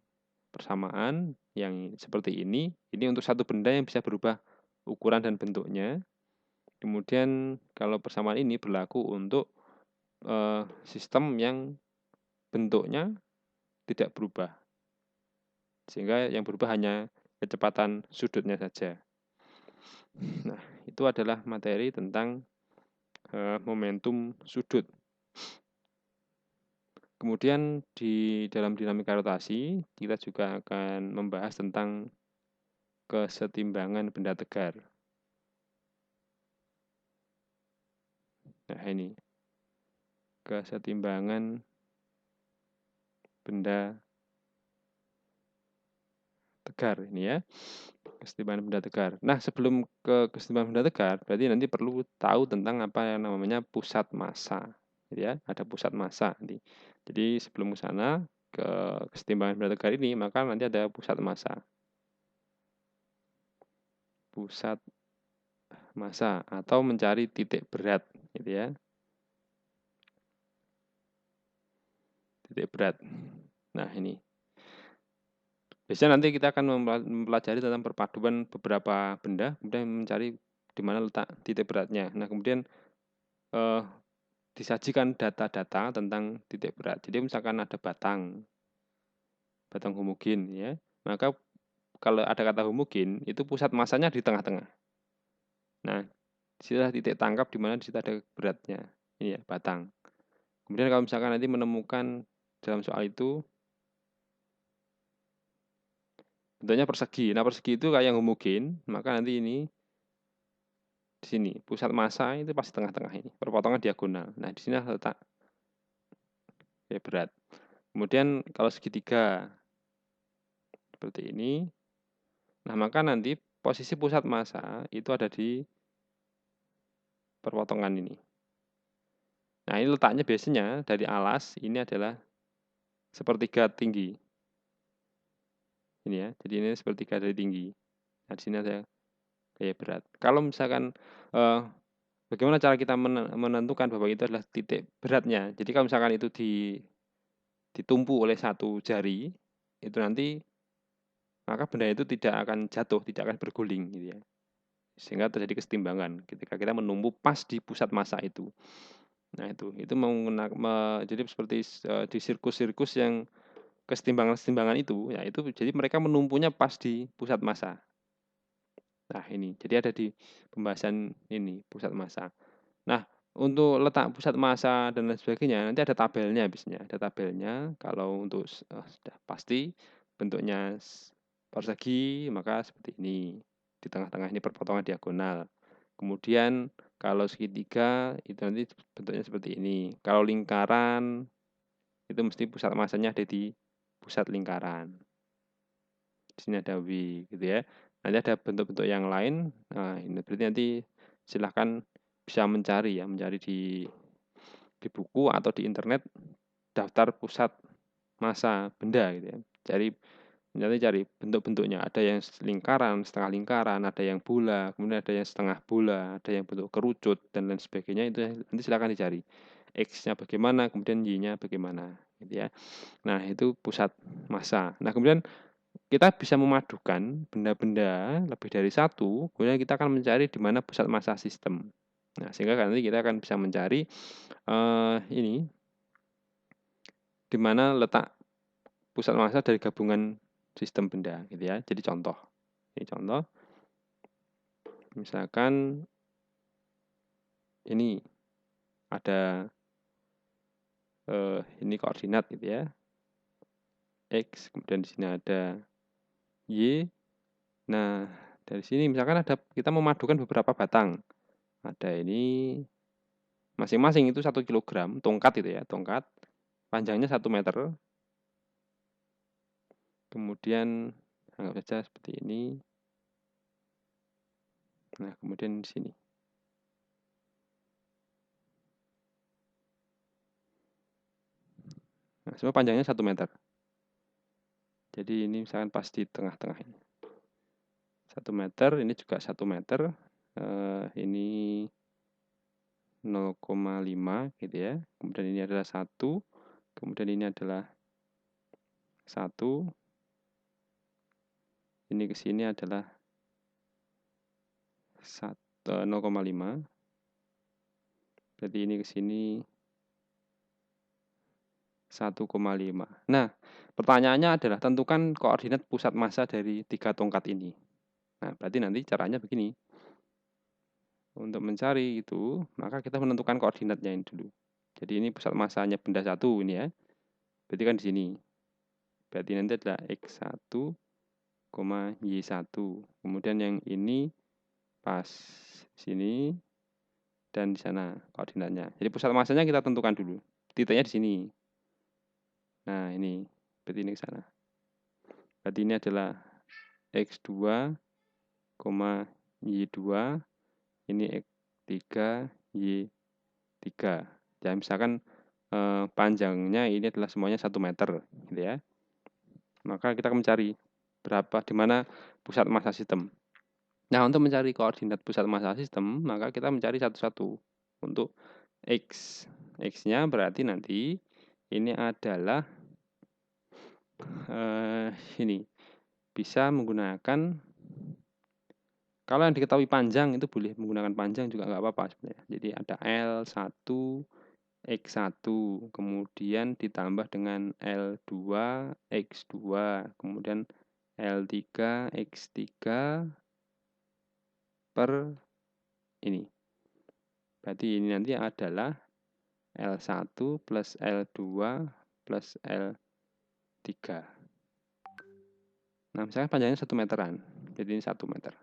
persamaan yang seperti ini. Ini untuk satu benda yang bisa berubah ukuran dan bentuknya. Kemudian kalau persamaan ini berlaku untuk sistem yang bentuknya tidak berubah. Sehingga yang berubah hanya kecepatan sudutnya saja. Nah, itu adalah materi tentang momentum sudut. Kemudian di dalam dinamika rotasi, kita juga akan membahas tentang kesetimbangan benda tegar. Nah, ini kesetimbangan benda tegar ini ya. Kesetimbangan benda tegar. Nah, sebelum ke kesetimbangan benda tegar, berarti nanti perlu tahu tentang apa yang namanya pusat massa. Gitu ya, ada pusat massa nanti. Jadi sebelum ke sana ke kesetimbangan benda tegar ini, maka nanti ada pusat massa. Pusat massa atau mencari titik berat, gitu ya. Titik berat. Nah, ini. Biasanya nanti kita akan mempelajari tentang perpaduan beberapa benda, kemudian mencari di mana letak titik beratnya. Nah, kemudian disajikan data-data tentang titik berat. Jadi misalkan ada batang homogen ya, maka kalau ada kata homogen itu pusat massanya di tengah-tengah. Nah, disitulah titik tangkap di mana di situ ada beratnya. Ini ya, batang. Kemudian kalau misalkan nanti menemukan dalam soal itu bentuknya persegi. Nah, persegi itu kayak yang homogen, maka nanti ini di sini pusat massa itu pasti tengah-tengah ini, perpotongan diagonal. Nah, di sini letak ya berat. Kemudian kalau segitiga seperti ini, nah maka nanti posisi pusat massa itu ada di perpotongan ini. Nah, ini letaknya biasanya dari alas ini adalah sepertiga tinggi. Ini ya, jadi ini sepertiga dari tinggi. Nah, di sini ada gaya berat. Kalau misalkan bagaimana cara kita menentukan bahwa itu adalah titik beratnya. Jadi kalau misalkan itu ditumpu oleh satu jari, itu nanti maka benda itu tidak akan jatuh, tidak akan berguling gitu ya. Sehingga terjadi kesetimbangan ketika kita menumpu pas di pusat massa itu. Nah, itu jadi seperti di sirkus-sirkus yang kesetimbangan-kesetimbangan itu, ya itu jadi mereka menumpunya pas di pusat massa. Nah, ini. Jadi ada di pembahasan ini, pusat massa. Nah, untuk letak pusat massa dan lain sebagainya nanti ada tabelnya biasanya. Ada tabelnya kalau untuk sudah pasti bentuknya persegi maka seperti ini. Di tengah-tengah ini perpotongan diagonal. Kemudian kalau segitiga itu nanti bentuknya seperti ini. Kalau lingkaran itu mesti pusat massanya ada di pusat lingkaran. Di sini ada W gitu ya. Nanti ada bentuk-bentuk yang lain. Nah, ini berarti nanti silahkan bisa mencari ya, mencari di buku atau di internet daftar pusat massa benda gitu ya. Nanti cari bentuk-bentuknya. Ada yang lingkaran, setengah lingkaran, ada yang bola, kemudian ada yang setengah bola, ada yang bentuk kerucut dan lain sebagainya. Itu nanti silakan dicari. X-nya bagaimana, kemudian Y-nya bagaimana gitu ya. Nah, itu pusat massa. Nah, kemudian kita bisa memadukan benda-benda lebih dari satu, kemudian kita akan mencari di mana pusat massa sistem. Nah, sehingga nanti kita akan bisa mencari ini di mana letak pusat massa dari gabungan sistem benda gitu ya. Jadi contoh. Ini contoh. Misalkan ini ada ini koordinat gitu ya. X, kemudian di sini ada Y. Nah, Dari sini misalkan kita memadukan beberapa batang. Ada ini masing-masing itu 1 kilogram, tongkat itu ya, tongkat. Panjangnya 1 meter. Kemudian anggap saja seperti ini. Nah, kemudian di sini. Nah, semua panjangnya 1 meter. Jadi ini misalkan pas di tengah-tengah ini. 1 meter, ini juga 1 meter. Ini 0,5 gitu ya. Kemudian ini adalah 1. Kemudian ini adalah 1. Ini ke sini adalah 0,5. Berarti ini ke sini 1,5. Nah, pertanyaannya adalah tentukan koordinat pusat massa dari 3 tongkat ini. Nah, berarti nanti caranya begini. Untuk mencari itu, maka kita menentukan koordinatnya ini dulu. Jadi ini pusat massanya benda satu ini ya. Berarti kan di sini. Berarti nanti adalah X1, Y1. Kemudian yang ini pas sini dan di sana koordinatnya. Jadi pusat massanya kita tentukan dulu. Titiknya di sini. Nah, ini. Berarti ini ke sana. Berarti ini adalah X2, Y2. Ini X3, Y3. Ya, misalkan panjangnya ini adalah semuanya 1 meter gitu ya. Maka kita akan mencari berapa di mana pusat massa sistem. Nah, untuk mencari koordinat pusat massa sistem, maka kita mencari satu-satu. Untuk X. X-nya berarti nanti ini adalah ini bisa menggunakan, kalau yang diketahui panjang itu boleh menggunakan panjang juga nggak apa-apa sebenarnya. Jadi ada L1, X1, kemudian ditambah dengan L2, X2, kemudian L3, X3 per ini. Berarti ini nanti adalah L1 plus L2 plus L3. Nah, misalnya panjangnya 1 meteran. Jadi ini 1 meter.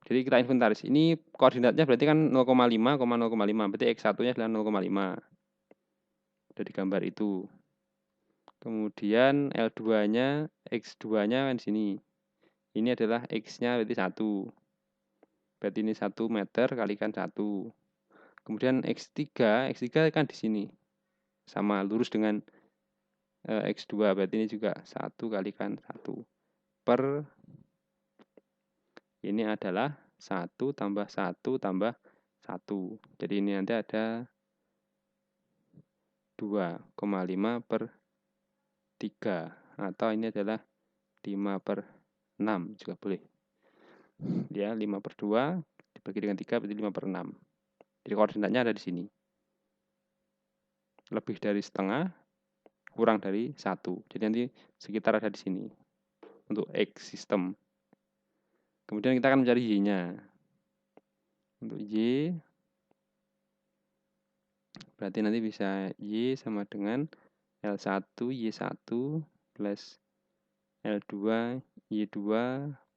Jadi kita inventaris. Ini koordinatnya berarti kan 0,5, 0,5. Berarti X1-nya adalah 0,5. Sudah digambar itu. Kemudian L2-nya, X2-nya kan di sini. Ini adalah X-nya berarti 1. Berarti ini 1 meter kalikan 1. Kemudian X3 kan di sini. Sama lurus dengan X2. Berarti ini juga 1 kalikan 1. Per ini adalah 1 tambah 1 tambah 1. Jadi ini nanti ada 2,5 per 3. Atau ini adalah 5 per 6 juga boleh. Ya, 5 per 2 dibagi dengan 3 berarti 5 per 6. Jadi koordinatnya ada di sini. Lebih dari setengah, kurang dari 1. Jadi nanti sekitar ada di sini. Untuk X sistem. Kemudian kita akan mencari Y-nya. Untuk Y, berarti nanti bisa Y sama dengan L1, Y1 plus L2, Y2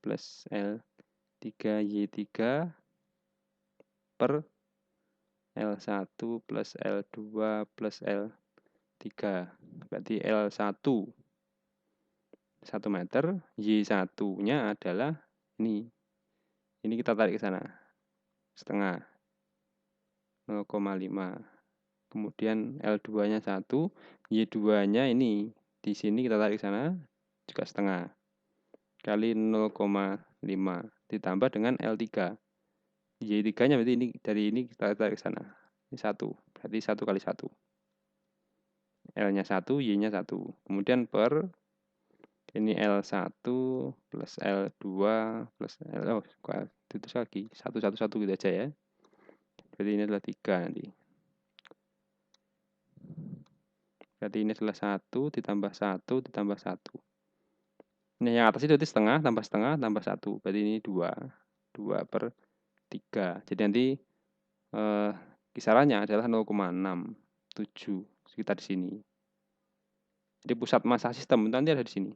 plus L3, Y3 per L1 plus L2 plus L3. Berarti L1 1 meter, Y1-nya adalah ini. Ini kita tarik ke sana. Setengah. 0,5. Kemudian L2-nya 1, Y2-nya ini. Di sini kita tarik ke sana juga setengah. Kali 0,5 ditambah dengan L3. Y3-nya berarti ini dari ini kita tarik ke sana. Ini 1. Berarti 1 kali 1. L-nya 1, Y-nya 1. Kemudian per ini L1 plus L2 plus L, tutus lagi. 1, 1, 1 gitu aja ya. Berarti ini adalah 3 nanti. Berarti ini adalah 1 ditambah 1 ditambah 1. Ini yang atas itu berarti setengah tambah 1. Berarti ini 2. 2 per 3. Jadi nanti kisarannya adalah 0,67. Sekitar di sini. Jadi pusat massa sistem nanti ada di sini.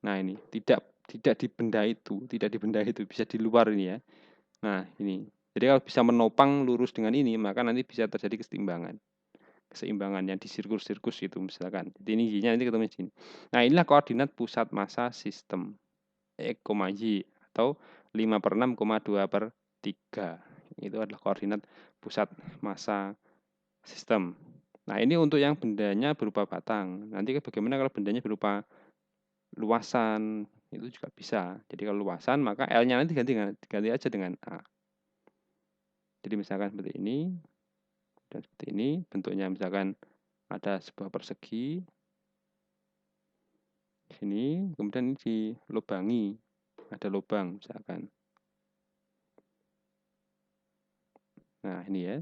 Nah, ini tidak di benda itu, bisa di luar ini ya. Nah, ini. Jadi kalau bisa menopang lurus dengan ini, maka nanti bisa terjadi keseimbangan yang di sirkus-sirkus itu misalkan. Jadi ini Y-nya nanti ketemu di sini. Nah, inilah koordinat pusat massa sistem X, Y atau 5/6,2/3. Itu adalah koordinat pusat massa sistem. Nah, ini untuk yang bendanya berupa batang. Nanti bagaimana kalau bendanya berupa luasan, itu juga bisa. Jadi kalau luasan maka L-nya nanti ganti aja dengan A. Jadi misalkan seperti ini dan seperti ini, bentuknya misalkan ada sebuah persegi sini, kemudian ini dilubangi, ada lubang misalkan. Nah, ini ya.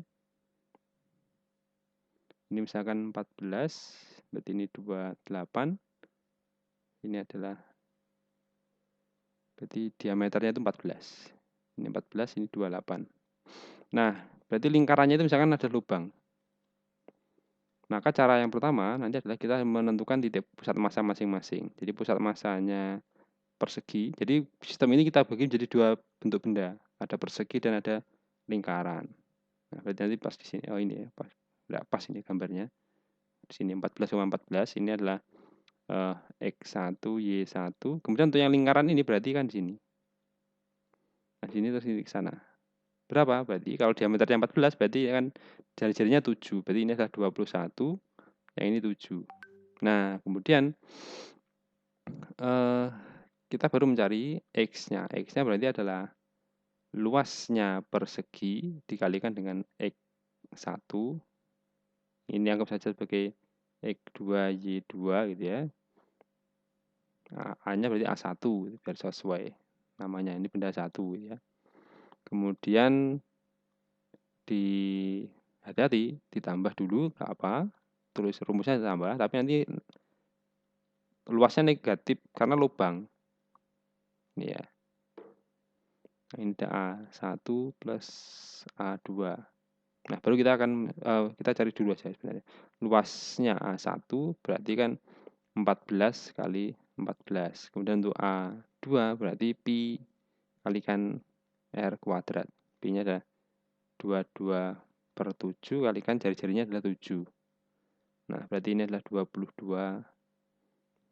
Ini misalkan 14, berarti ini 28. Ini adalah berarti diameternya itu 14. Ini 14, ini 28. Nah, berarti lingkarannya itu misalkan ada lubang. Maka cara yang pertama nanti adalah kita menentukan titik pusat massa masing-masing. Jadi pusat massanya persegi. Jadi sistem ini kita bagi menjadi dua bentuk benda. Ada persegi dan ada lingkaran. Nah, berarti nanti pas di sini. Oh, ini ya, pas. Nggak pas ini gambarnya. Di sini 14,14 ini adalah X1, Y1. Kemudian untuk yang lingkaran ini berarti kan di sini. Nah, sini terus ini ke sana. Berapa? Berarti kalau diameternya 14 berarti kan jari-jarinya 7. Berarti ini adalah 21, yang ini 7. Nah, kemudian kita baru mencari X-nya. X-nya berarti adalah luasnya persegi dikalikan dengan X1. Ini anggap saja sebagai X2, Y2 gitu ya. A-nya berarti A1 biar sesuai namanya. Ini benda 1 gitu ya. Kemudian hati-hati ditambah dulu gak apa, tulis rumusnya ditambah, tapi nanti luasnya negatif karena lubang. Ini ya. Ini A1 plus A2. Nah, baru kita akan kita cari dulu aja sebenarnya. Luasnya A1 berarti kan 14 kali 14. Kemudian untuk A2 berarti pi kalikan R kuadrat. Pi-nya adalah 22/7 kalikan jari-jarinya adalah 7. Nah, berarti ini adalah 22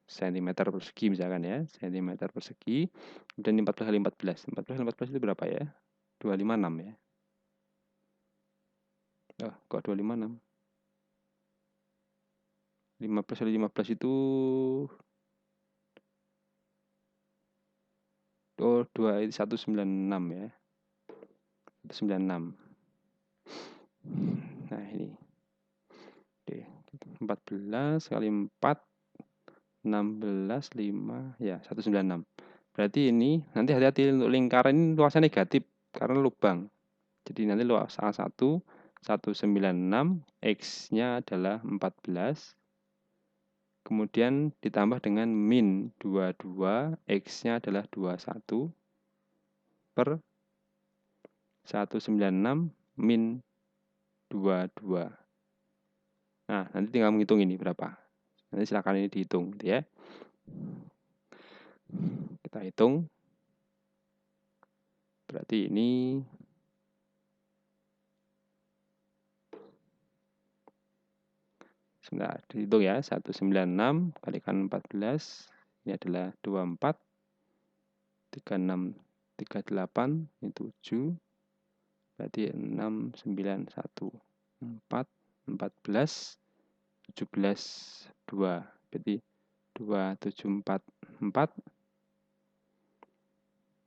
cm persegi misalkan ya, cm persegi. Kemudian 14 kali 14. 14 kali 14 itu berapa ya? 256 ya. Oh, kok 256? 15 kali 15 itu 196 ya. 196. Nah, ini. Oke, 14 kali 4 16 5 ya 196. Berarti ini nanti hati-hati untuk lingkaran ini luasnya negatif karena lubang. Jadi nanti luas A1 196, X-nya adalah 14. Kemudian ditambah dengan min 22, X-nya adalah 21 per 196 min 22. Nah, nanti tinggal menghitung ini berapa. Nanti silakan ini dihitung gitu ya. Kita hitung. Berarti ini sebentar, dihitung ya. 196 kalikan 14. Ini adalah 24. 36, 38, ini 7. Berarti 6, 9, 1, 4, 14, 17, 2. Berarti 2, 7, 4, 4.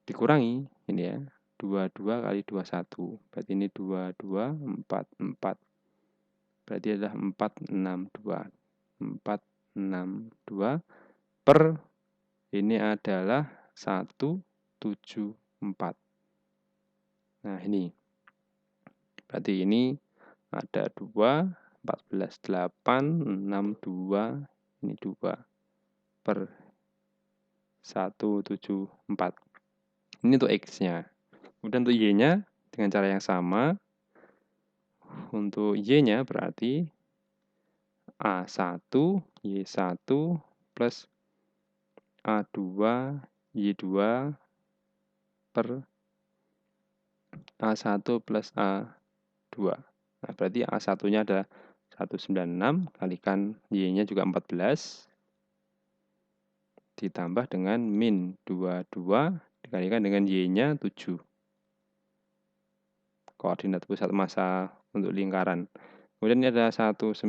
Dikurangi ini ya. 22 kali 21. Berarti ini 22, 4, 4. Berarti adalah 462. 462 per ini adalah 174. Nah, ini. Berarti ini ada 2, 14, 8, 6, 2. Ini 2 per 174. Ini untuk X-nya. Kemudian untuk Y-nya dengan cara yang sama. Untuk Y-nya berarti A1, Y1 plus A2, Y2 per A1 plus A2. Nah, berarti A1-nya ada 196 kalikan Y-nya juga 14 ditambah dengan min 22 dikalikan dengan Y-nya 7. Koordinat pusat massa untuk lingkaran. Kemudian ini ada 196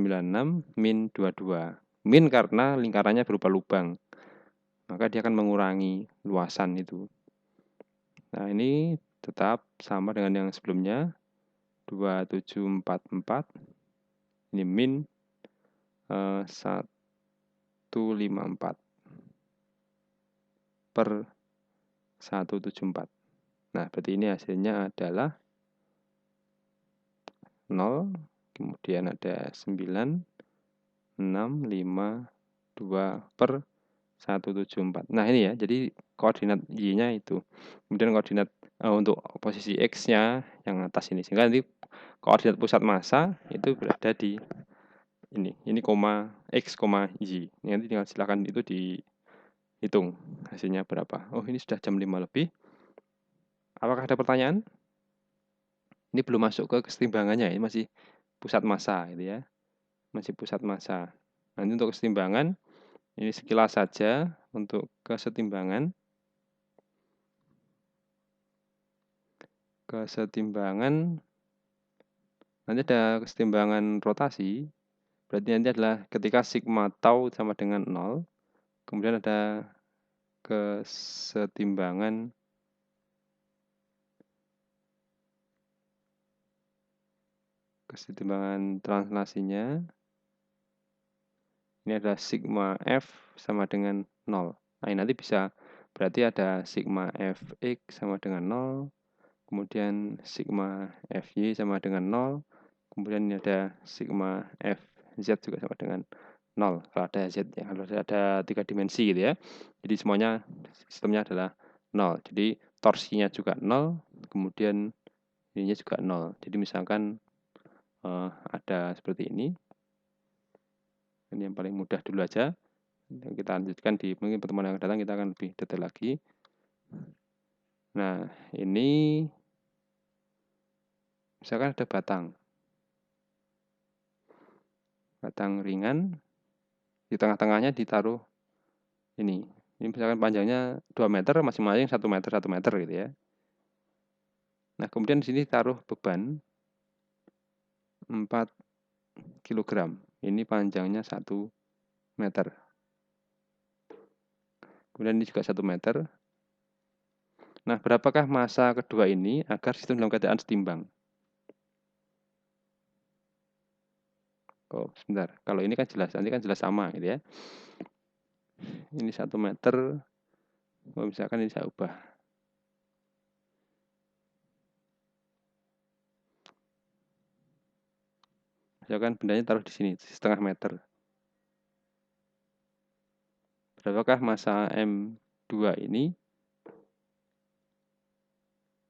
min 22. Min karena lingkarannya berupa lubang. Maka dia akan mengurangi luasan itu. Nah, ini tetap sama dengan yang sebelumnya. 2744. Ini min 154 per 174. Nah, berarti ini hasilnya adalah 0, kemudian ada 9, 6, 5, 2 per 174. Nah, ini ya, jadi koordinat Y-nya itu. Kemudian koordinat untuk posisi X-nya yang atas ini. Sehingga nanti koordinat pusat massa itu berada di ini koma X, Y. Nanti tinggal silakan itu dihitung hasilnya berapa. Oh, ini sudah jam 5 lebih. Apakah ada pertanyaan? Ini belum masuk ke kesetimbangannya, ini masih pusat massa gitu ya. Masih pusat massa. Nanti untuk kesetimbangan ini sekilas saja untuk kesetimbangan. Kesetimbangan nanti ada kesetimbangan rotasi. Berarti nanti adalah ketika sigma tau sama dengan 0. Kemudian ada kesetimbangan translasinya. Ini ada sigma F sama dengan 0. Nah, ini nanti bisa berarti ada sigma Fx sama dengan 0. Kemudian sigma Fy sama dengan 0. Kemudian ini ada sigma Fz juga sama dengan 0. Kalau ada Z ya, kalau ada 3 dimensi gitu ya. Jadi semuanya sistemnya adalah 0. Jadi torsinya juga 0. Kemudian ininya juga 0. Jadi misalkan ada seperti ini. Ini yang paling mudah dulu aja. Kita lanjutkan di mungkin pertemuan yang akan datang kita akan lebih detail lagi. Nah, ini misalkan ada batang ringan, di tengah-tengahnya ditaruh ini misalkan panjangnya 2 meter, masing-masing 1 meter, 1 meter gitu ya. Nah, kemudian di sini taruh beban 4 kg. Ini panjangnya 1 meter. Kemudian ini juga 1 meter. Nah, berapakah massa kedua ini agar sistem dalam keadaan setimbang? Oh, sebentar. Kalau ini kan jelas, nanti kan jelas sama gitu ya. Ini 1 meter. Oh, misalkan ini saya ubah. Misalkan bendanya taruh di sini, setengah meter. Berapakah massa M2 ini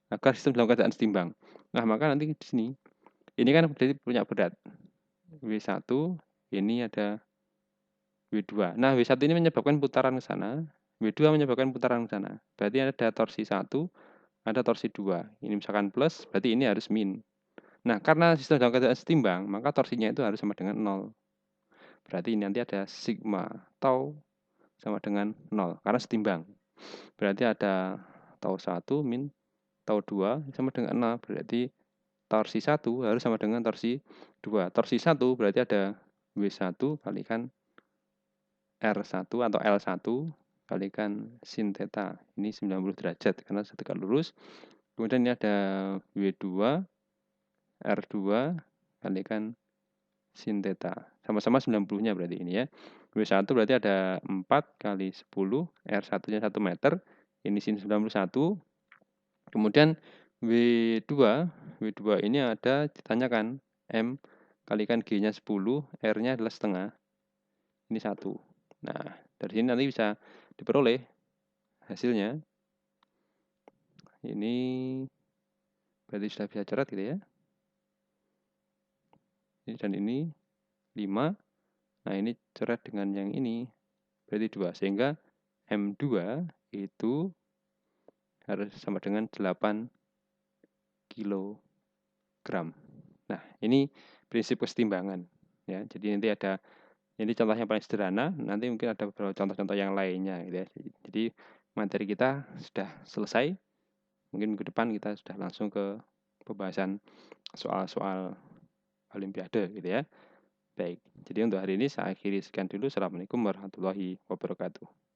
agar sistem dalam keadaan setimbang? Nah, maka nanti di sini, ini kan berarti punya berat. W1, ini ada W2. Nah, W1 ini menyebabkan putaran ke sana, W2 menyebabkan putaran ke sana. Berarti ada torsi 1, ada torsi 2. Ini misalkan plus, berarti ini harus min. Nah, karena sistem dalam keadaan setimbang, maka torsinya itu harus sama dengan 0. Berarti ini nanti ada sigma tau sama dengan 0, karena setimbang. Berarti ada tau 1 min tau 2 sama dengan 0. Berarti torsi 1 harus sama dengan torsi 2. Torsi 1 berarti ada W1 kalikan R1 atau L1 kalikan sin theta. Ini 90 derajat karena tegak lurus. Kemudian ini ada W2 R2 kalikan sin theta. Sama-sama 90-nya berarti ini ya. W1 berarti ada 4 kali 10, R1-nya 1 meter. Ini sin 91. Kemudian W2 ini ada ditanyakan M kalikan G-nya 10, R-nya adalah setengah. Ini 1. Nah, dari sini nanti bisa diperoleh hasilnya. Ini berarti sudah bisa coret gitu ya. Ini dan ini 5. Nah, ini coret dengan yang ini berarti 2. Sehingga M2 itu harus sama dengan 8 kilogram. Nah, ini prinsip kesetimbangan ya. Jadi nanti ada ini contohnya paling sederhana, nanti mungkin ada beberapa contoh-contoh yang lainnya gitu ya. Jadi materi kita sudah selesai. Mungkin ke depan kita sudah langsung ke pembahasan soal-soal olimpiade gitu ya. Baik, jadi untuk hari ini saya akhiri sekian dulu. Assalamualaikum warahmatullahi wabarakatuh.